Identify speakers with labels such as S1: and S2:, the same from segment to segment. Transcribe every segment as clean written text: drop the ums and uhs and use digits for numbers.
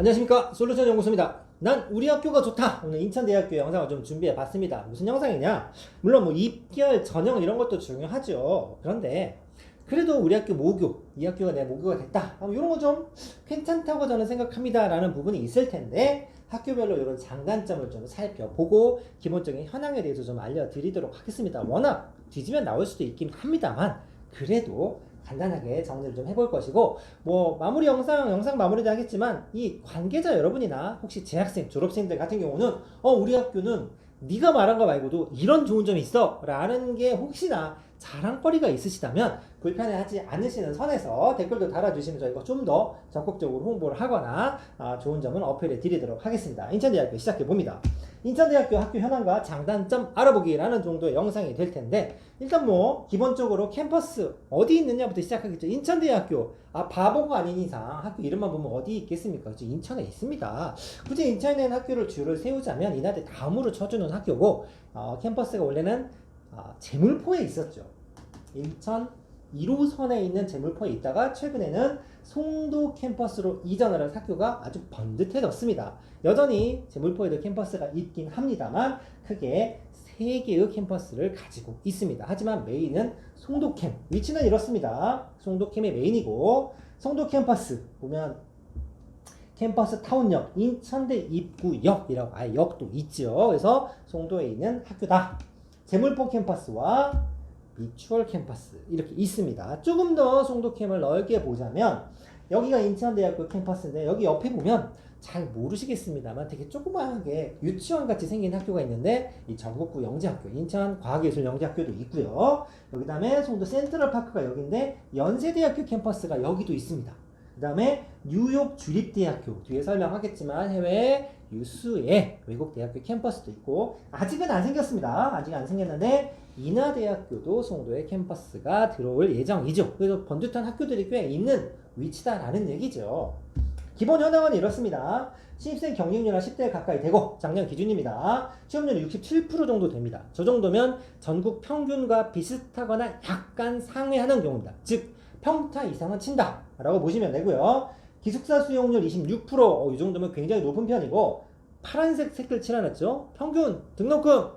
S1: 안녕하십니까, 솔루션 연구소입니다. 난 우리 학교가 좋다. 오늘 인천대학교 영상을 좀 준비해 봤습니다. 무슨 영상이냐, 물론 뭐 입결 전형 이런 것도 중요하죠. 그런데 그래도 우리 학교 모교, 이 학교가 내 모교가 됐다, 이런 거 좀 괜찮다고 저는 생각합니다 라는 부분이 있을 텐데, 학교별로 이런 장단점을 좀 살펴보고 기본적인 현황에 대해서 좀 알려드리도록 하겠습니다. 워낙 뒤지면 나올 수도 있긴 합니다만, 그래도 간단하게 정리를 좀 해볼 것이고, 뭐 마무리 영상 마무리도 하겠지만, 이 관계자 여러분이나 혹시 재학생, 졸업생들 같은 경우는 우리 학교는 네가 말한 거 말고도 이런 좋은 점이 있어 라는 게 혹시나 자랑거리가 있으시다면 불편해하지 않으시는 선에서 댓글도 달아주시면 저희가 좀 더 적극적으로 홍보를 하거나 좋은 점은 어필해 드리도록 하겠습니다. 인천대학교 시작해 봅니다. 인천대학교 학교 현황과 장단점 알아보기라는 정도의 영상이 될 텐데, 일단 뭐 기본적으로 캠퍼스 어디 있느냐부터 시작하겠죠. 인천대학교, 바보가 아닌 이상 학교 이름만 보면 어디 있겠습니까? 인천에 있습니다. 굳이 인천에 있는 학교를 줄을 세우자면 이날에 다음으로 쳐주는 학교고, 캠퍼스가 원래는 제물포에 있었죠. 인천 1호선에 있는 제물포에 있다가 최근에는 송도 캠퍼스로 이전을 한 학교가 아주 번듯해졌습니다. 여전히 제물포에도 캠퍼스가 있긴 합니다만 크게 3개의 캠퍼스를 가지고 있습니다. 하지만 메인은 송도캠, 위치는 이렇습니다. 송도캠이 메인이고, 송도 캠퍼스 보면 캠퍼스 타운역, 인천대 입구역이라고 아예 역도 있죠. 그래서 송도에 있는 학교다. 제물포 캠퍼스와 미추홀 캠퍼스 이렇게 있습니다. 조금 더 송도캠을 넓게 보자면, 여기가 인천대학교 캠퍼스인데, 여기 옆에 보면 잘 모르시겠습니다만 되게 조그마하게 유치원 같이 생긴 학교가 있는데, 이 전국구 영재학교, 인천과학예술영재학교도 있고요. 그 다음에 송도 센트럴파크가 여기인데 연세대학교 캠퍼스가 여기도 있습니다. 그 다음에 뉴욕 주립대학교, 뒤에 설명하겠지만 해외 유수의 외국 대학교 캠퍼스도 있고, 아직은 안 생겼습니다. 아직 안 생겼는데 인하대학교도 송도에 캠퍼스가 들어올 예정이죠. 그래서 번듯한 학교들이 꽤 있는 위치다라는 얘기죠. 기본 현황은 이렇습니다. 신입생 경쟁률은 10대 가까이 되고, 작년 기준입니다. 취업률이 67% 정도 됩니다. 저 정도면 전국 평균과 비슷하거나 약간 상회하는 경우입니다. 즉 평타 이상은 친다 라고 보시면 되고요. 기숙사 수용률 26%, 이 정도면 굉장히 높은 편이고, 파란색 색깔 칠해놨죠. 평균 등록금,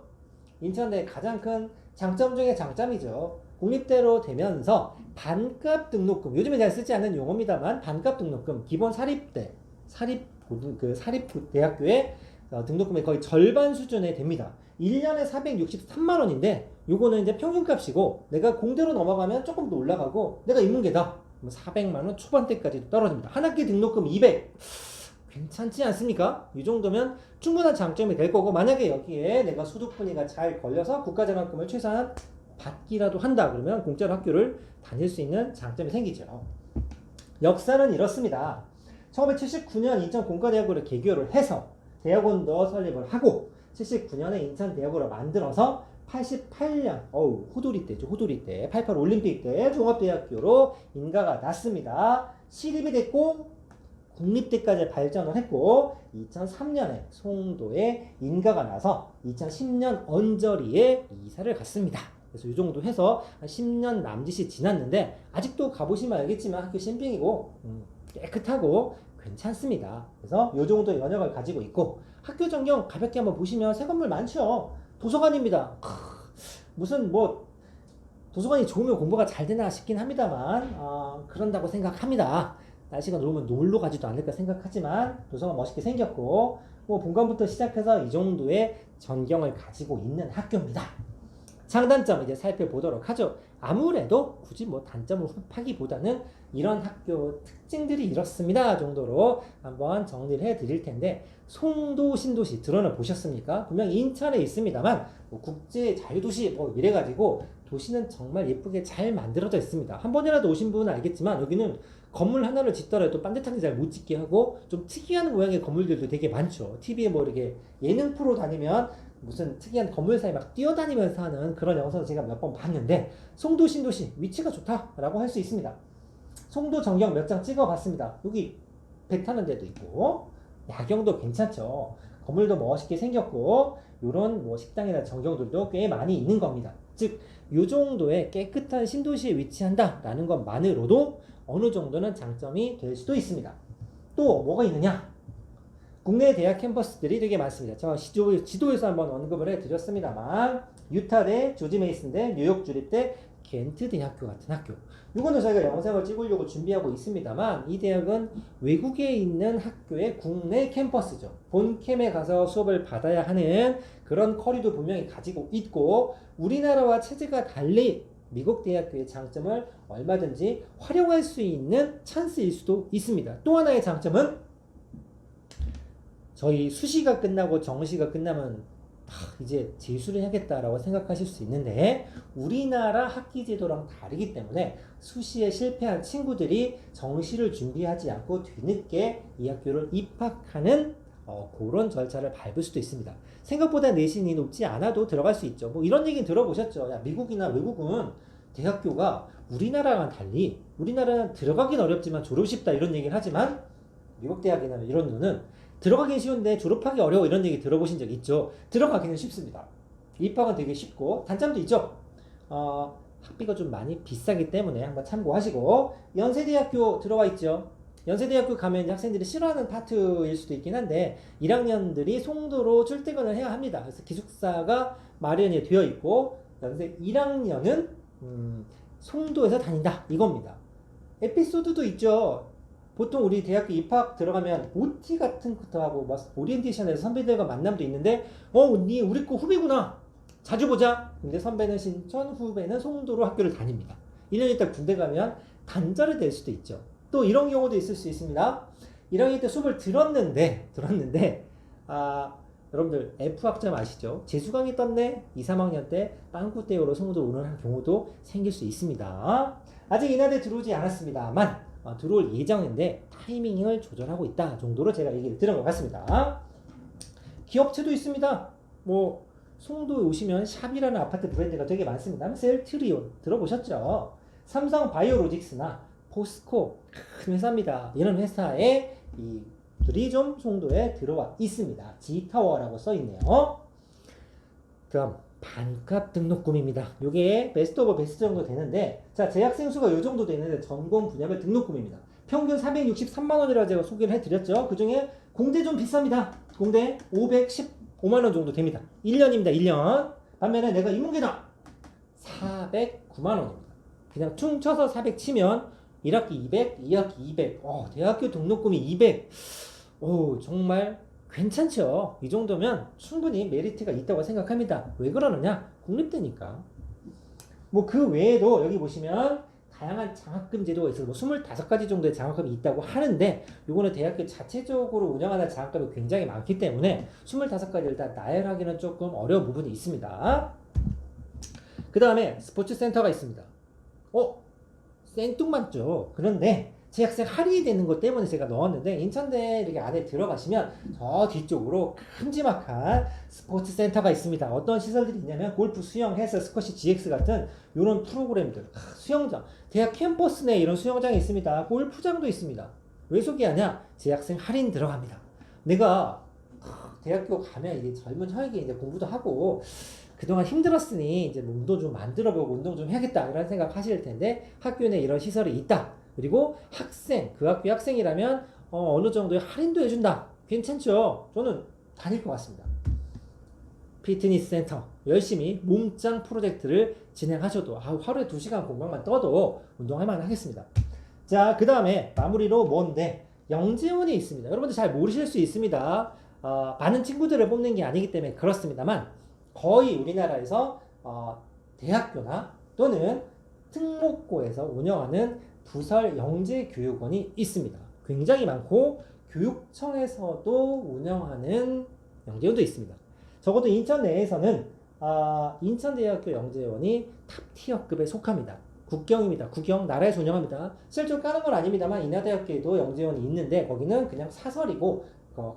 S1: 인천대 가장 큰 장점 중에 장점이죠. 국립대로 되면서 반값 등록금, 요즘에 잘 쓰지 않는 용어입니다만 반값 등록금, 기본 사립대, 사립대학교의 등록금의 거의 절반 수준에 됩니다. 1년에 463만원인데 요거는 이제 평균값이고, 내가 공대로 넘어가면 조금 더 올라가고, 내가 인문계다 400만원 초반대까지 떨어집니다. 한 학기 등록금 200, 괜찮지 않습니까? 이 정도면 충분한 장점이 될 거고, 만약에 여기에 내가 소득분위가 잘 걸려서 국가장학금을 최소한 받기라도 한다 그러면 공짜로 학교를 다닐 수 있는 장점이 생기죠. 역사는 이렇습니다. 1979년 인천 공과대학교를 개교를 해서 대학원도 설립을 하고, 79년에 인천대학교를 만들어서 88년, 호돌이 때죠. 호돌이 때, 88 올림픽 때 종합대학교로 인가가 났습니다. 시립이 됐고 국립대까지 발전을 했고, 2003년에 송도에 인가가 나서 2010년 언저리에 이사를 갔습니다. 그래서 이 정도 해서 한 10년 남짓이 지났는데, 아직도 가보시면 알겠지만 학교 신빙이고 깨끗하고 괜찮습니다. 그래서 이 정도의 연역을 가지고 있고, 학교 전경 가볍게 한번 보시면 새 건물 많죠. 도서관입니다. 무슨 뭐 도서관이 좋으면 공부가 잘 되나 싶긴 합니다만, 그런다고 생각합니다. 날씨가 좋으면 놀러 가지도 않을까 생각하지만 도서관 멋있게 생겼고, 뭐 본관부터 시작해서 이 정도의 전경을 가지고 있는 학교입니다. 장단점 이제 살펴보도록 하죠. 아무래도 굳이 뭐 단점을 흡하기보다는 이런 학교 특징들이 이렇습니다 정도로 한번 정리를 해 드릴 텐데, 송도 신도시 들어는 보셨습니까? 분명히 인천에 있습니다만 뭐 국제 자유도시 뭐 이래가지고 도시는 정말 예쁘게 잘 만들어져 있습니다. 한 번이라도 오신 분은 알겠지만, 여기는 건물 하나를 짓더라도 반듯하게 잘 못 짓게 하고 좀 특이한 모양의 건물들도 되게 많죠. TV에 뭐 이렇게 예능 프로 다니면 무슨 특이한 건물 사이 막 뛰어다니면서 하는 그런 영상을 제가 몇 번 봤는데, 송도 신도시 위치가 좋다라고 할 수 있습니다. 송도 전경 몇 장 찍어봤습니다. 여기 배 타는 데도 있고, 야경도 괜찮죠. 건물도 멋있게 생겼고, 요런 뭐 식당이나 전경들도 꽤 많이 있는 겁니다. 즉, 요 정도의 깨끗한 신도시에 위치한다라는 것만으로도 어느 정도는 장점이 될 수도 있습니다. 또 뭐가 있느냐? 국내 대학 캠퍼스들이 되게 많습니다. 제가 지도에서 한번 언급을 해드렸습니다만 유타대, 조지 메이슨대, 뉴욕 주립대, 겐트 대학교 같은 학교. 이거는 저희가 영상을 찍으려고 준비하고 있습니다만 이 대학은 외국에 있는 학교의 국내 캠퍼스죠. 본캠에 가서 수업을 받아야 하는 그런 커리도 분명히 가지고 있고 우리나라와 체제가 달리 미국 대학교의 장점을 얼마든지 활용할 수 있는 찬스일 수도 있습니다. 또 하나의 장점은 저희 수시가 끝나고 정시가 끝나면 이제 재수를 해야겠다라고 생각하실 수 있는데 우리나라 학기 제도랑 다르기 때문에 수시에 실패한 친구들이 정시를 준비하지 않고 뒤늦게 이 학교를 입학하는 그런 절차를 밟을 수도 있습니다. 생각보다 내신이 높지 않아도 들어갈 수 있죠. 뭐 이런 얘기는 들어보셨죠. 야, 미국이나 외국은 대학교가 우리나라랑 달리 우리나라는 들어가긴 어렵지만 졸업 쉽다 이런 얘기를 하지만 미국 대학이나 이런 거는 들어가긴 쉬운데 졸업하기 어려워 이런 얘기 들어보신 적 있죠? 들어가기는 쉽습니다. 입학은 되게 쉽고 단점도 있죠? 학비가 좀 많이 비싸기 때문에 한번 참고하시고 연세대학교 들어와 있죠? 연세대학교 가면 이제 학생들이 싫어하는 파트일 수도 있긴 한데 1학년들이 송도로 출퇴근을 해야 합니다. 그래서 기숙사가 마련이 되어 있고 연세 1학년은 송도에서 다닌다 이겁니다. 에피소드도 있죠. 보통 우리 대학교 입학 들어가면 OT 같은 것도 하고 오리엔테이션에서 선배들과 만남도 있는데 니 우리 거 후배구나 자주 보자. 근데 선배는 신천, 후배는 송도로 학교를 다닙니다. 1년 있다 군대 가면 단절이 될 수도 있죠. 또 이런 경우도 있을 수 있습니다. 1학년 때 수업을 들었는데 여러분들 F학점 아시죠? 재수강이 떴네. 2, 3학년 때 빵꾸 떼우러 송도 오는 경우도 생길 수 있습니다. 아직 인하대 들어오지 않았습니다만 들어올 예정인데 타이밍을 조절하고 있다 정도로 제가 얘기를 들은 것 같습니다. 기업체도 있습니다. 뭐 송도에 오시면 샵이라는 아파트 브랜드가 되게 많습니다. 셀트리온 들어보셨죠? 삼성 바이오로직스나 포스코 큰 회사입니다. 이런 회사에 이들이 좀 송도에 들어와 있습니다. G타워라고 써 있네요. 그럼 반값 등록금입니다. 요게 베스트 오브 베스트 정도 되는데 자 재학생 수가 요 정도 되는데 전공 분야별 등록금입니다. 평균 463만원이라고 제가 소개를 해드렸죠. 그 중에 공대 좀 비쌉니다. 공대 515만원 정도 됩니다. 1년입니다. 1년. 반면에 내가 인문계다 409만원입니다. 그냥 퉁쳐서 400 치면 1학기 200, 2학기 200 대학교 등록금이 200 정말 괜찮죠. 이 정도면 충분히 메리트가 있다고 생각합니다. 왜 그러느냐? 국립대니까. 뭐 그 외에도 여기 보시면 다양한 장학금 제도가 있어서 25가지 정도의 장학금이 있다고 하는데 이거는 대학교 자체적으로 운영하는 장학금이 굉장히 많기 때문에 25가지를 다 나열하기는 조금 어려운 부분이 있습니다. 그 다음에 스포츠 센터가 있습니다. 생뚱맞죠. 그런데 재학생 할인이 되는 것 때문에 제가 넣었는데 인천대 이렇게 안에 들어가시면 저 뒤쪽으로 큼지막한 스포츠 센터가 있습니다. 어떤 시설들이 있냐면 골프, 수영, 헬스, 스쿼시, GX 같은 이런 프로그램들, 수영장, 대학 캠퍼스 내 이런 수영장이 있습니다. 골프장도 있습니다. 왜 소개하냐? 재학생 할인 들어갑니다. 내가 대학교 가면 이제 젊은 혈기 이제 공부도 하고 그동안 힘들었으니 이제 몸도 좀 만들어보고 운동 좀 해야겠다 이런 생각 하실 텐데 학교 내 이런 시설이 있다. 그리고 학생, 그 학교 학생이라면 어느 정도의 할인도 해준다. 괜찮죠? 저는 다닐 것 같습니다. 피트니스 센터 열심히 몸짱 프로젝트를 진행하셔도 하루에 2시간 공강만 떠도 운동할 만 하겠습니다. 자, 그 다음에 마무리로 뭔데 영재원이 있습니다. 여러분들 잘 모르실 수 있습니다. 많은 친구들을 뽑는 게 아니기 때문에 그렇습니다만 거의 우리나라에서 대학교나 또는 특목고에서 운영하는 부설 영재교육원이 있습니다. 굉장히 많고 교육청에서도 운영하는 영재원도 있습니다. 적어도 인천 내에서는 인천대학교 영재원이 탑티어급에 속합니다. 국경입니다. 국경 나라에서 운영합니다. 실제로 까는 건 아닙니다만 인하대학교에도 영재원이 있는데 거기는 그냥 사설이고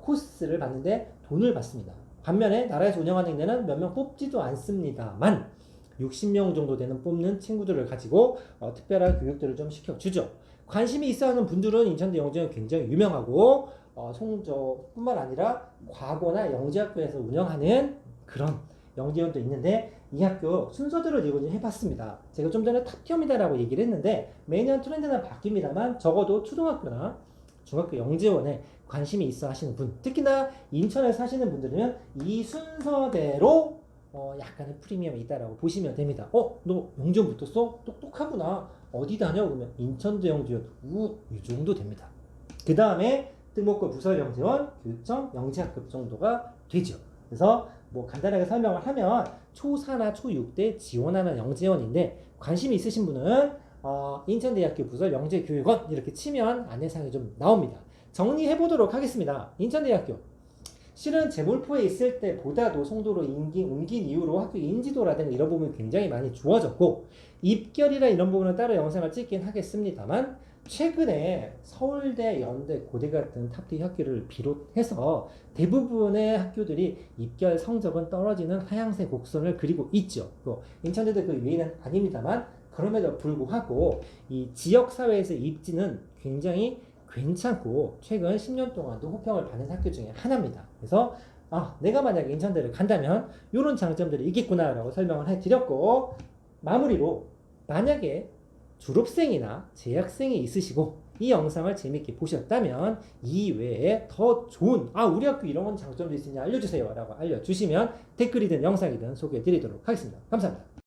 S1: 코스를 받는데 돈을 받습니다. 반면에 나라에서 운영하는 데는 몇 명 뽑지도 않습니다만 60명 정도 되는 뽑는 친구들을 가지고 특별한 교육들을 좀 시켜주죠. 관심이 있어 하는 분들은 인천대 영재원 굉장히 유명하고 송저뿐만 아니라 과거나 영재학교에서 운영하는 그런 영재원도 있는데 이 학교 순서대로 이거 좀 해봤습니다. 제가 좀 전에 탑티어입니다라고 얘기를 했는데 매년 트렌드는 바뀝니다만 적어도 초등학교나 중학교 영재원에 관심이 있어 하시는 분, 특히나 인천에 사시는 분들은 이 순서대로 약간의 프리미엄이 있다라고 보시면 됩니다. 너 영재원 붙었어? 똑똑하구나. 어디 다녀? 그러면 인천대 영재원. 이 정도 됩니다. 그 다음에 특목고 부설 영재원, 교육청, 영재학급 정도가 되죠. 그래서 뭐 간단하게 설명을 하면 초4나 초6 때 지원하는 영재원인데 관심이 있으신 분은 인천대학교 부설 영재교육원 이렇게 치면 안내사항이 좀 나옵니다. 정리해 보도록 하겠습니다. 인천대학교 실은 제물포에 있을 때보다도 송도로 옮긴 이후로 학교 인지도라든가 이런 부분이 굉장히 많이 좋아졌고 입결이나 이런 부분은 따로 영상을 찍긴 하겠습니다만 최근에 서울대, 연대, 고대 같은 탑티 학교를 비롯해서 대부분의 학교들이 입결 성적은 떨어지는 하향세 곡선을 그리고 있죠. 인천대도 그 외에는 아닙니다만 그럼에도 불구하고 이 지역사회에서 입지는 굉장히 괜찮고 최근 10년 동안도 호평을 받는 학교 중에 하나입니다. 그래서 내가 만약에 인천대를 간다면 이런 장점들이 있겠구나라고 설명을 해드렸고 마무리로 만약에 졸업생이나 재학생이 있으시고 이 영상을 재밌게 보셨다면 이 외에 더 좋은 우리 학교 이런 장점도 있으냐 알려주세요 라고 알려주시면 댓글이든 영상이든 소개해드리도록 하겠습니다. 감사합니다.